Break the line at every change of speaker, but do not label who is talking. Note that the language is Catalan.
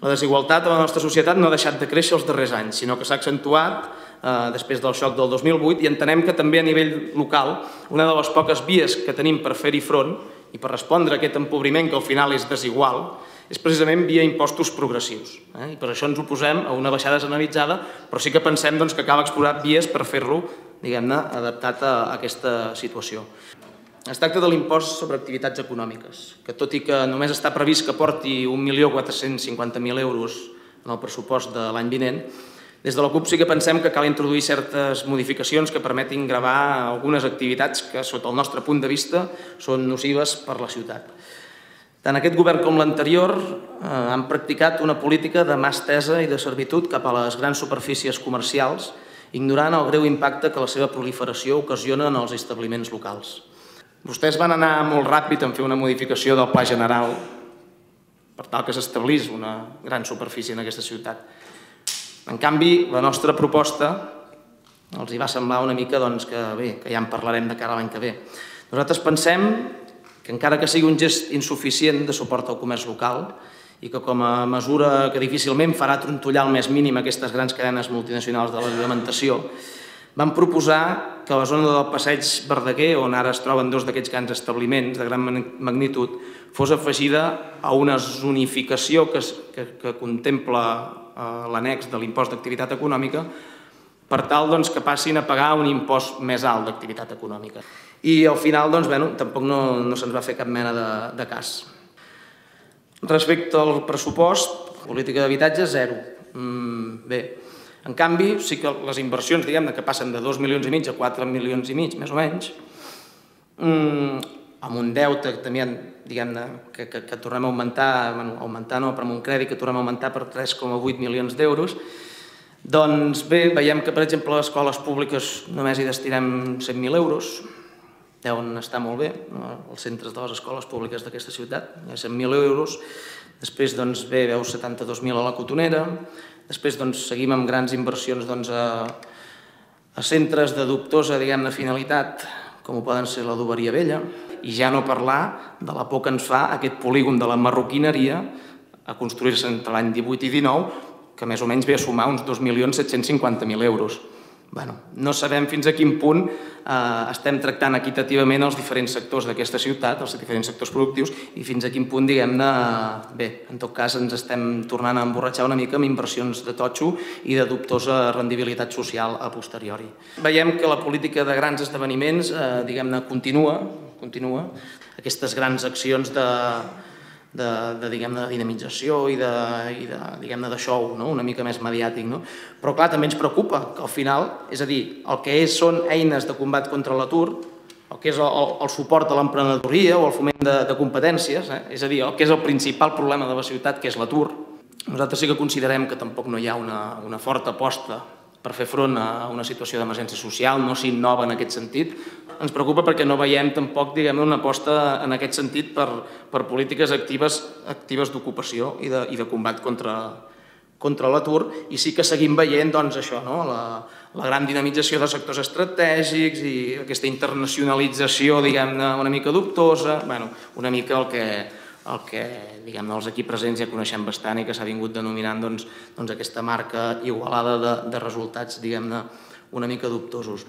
La desigualtat a la nostra societat no ha deixat de créixer els darrers anys, sinó que s'ha accentuat després del xoc del 2008 i entenem que també a nivell local una de les poques vies que tenim per fer-hi front i per respondre a aquest empobriment que al final és desigual és precisament via impostos progressius. I per això ens oposem a una baixada generalitzada, però sí que pensem que cal explorar vies per fer-lo, diguem-ne, adaptat a aquesta situació. Es tracta de l'impost sobre activitats econòmiques, que tot i que només està previst que porti 1.450.000 euros en el pressupost de l'any vinent, des de la CUP sí que pensem que cal introduir certes modificacions que permetin gravar algunes activitats que, sota el nostre punt de vista, són nocives per la ciutat. Tant aquest govern com l'anterior han practicat una política de mà estesa i de servitud cap a les grans superfícies comercials, ignorant el greu impacte que la seva proliferació ocasiona en els establiments locals. Vostès van anar molt ràpid en fer una modificació del Pla General per tal que s'establís una gran superfície en aquesta ciutat. En canvi, la nostra proposta els hi va semblar una mica que ja en parlarem de cara a l'any que ve. Nosaltres pensem que encara que sigui un gest insuficient de suport al comerç local i que com a mesura que difícilment farà trontollar al més mínim aquestes grans cadenes multinacionals de l'alimentació, vam proposar que a la zona del Passeig Verdaguer, on ara es troben dos d'aquests grans establiments de gran magnitud, fos afegida a una zonificació que contempla l'annex de l'impost d'activitat econòmica per tal que passin a pagar un impost més alt d'activitat econòmica. I al final tampoc no se'ns va fer cap mena de cas. Respecte al pressupost, política d'habitatge, zero. Bé, en canvi, sí que les inversions, diguem-ne, que passen de 2,5 milions a 4,5 milions, més o menys, amb un deute també, diguem-ne, que tornem a augmentar no, però amb un crèdit que tornem a augmentar per 3,8 milions d'euros, doncs bé, veiem que, per exemple, a les escoles públiques només hi destinem 100.000 euros, deuen estar molt bé, els centres de les escoles públiques d'aquesta ciutat, hi ha 100.000 euros, després, bé, veus 72.000 a la Cotonera, després seguim amb grans inversions a centres de dubtosa, diguem-ne, finalitat, com ho poden ser l'Adoberia Vella, i ja no parlar de la por que ens fa aquest polígon de la marroquineria a construir-se entre l'any 18 i 19, que més o menys ve a sumar uns 2.750.000 euros. No sabem fins a quin punt estem tractant equitativament els diferents sectors d'aquesta ciutat, els diferents sectors productius, i fins a quin punt, diguem-ne, bé, en tot cas ens estem tornant a emborratxar una mica amb inversions de totxo i de dubtosa rendibilitat social a posteriori. Veiem que la política de grans esdeveniments, diguem-ne, continua, aquestes grans accions de dinamització i de show, una mica més mediàtic. Però, clar, també ens preocupa que al final, és a dir, el que són eines de combat contra l'atur, el que és el suport a l'emprenedoria o el foment de competències, és a dir, el que és el principal problema de la ciutat, que és l'atur, nosaltres sí que considerem que tampoc no hi ha una forta aposta per fer front a una situació d'emergència social, no s'innova en aquest sentit. Ens preocupa perquè no veiem tampoc, diguem-ne, una aposta en aquest sentit per polítiques actives d'ocupació i de combat contra l'atur, i sí que seguim veient això, la gran dinamització de sectors estratègics i aquesta internacionalització, diguem-ne, una mica dubtosa, una mica el que els aquí presents ja coneixem bastant i que s'ha vingut denominant aquesta marca igualada de resultats, diguem-ne, una mica dubtosos.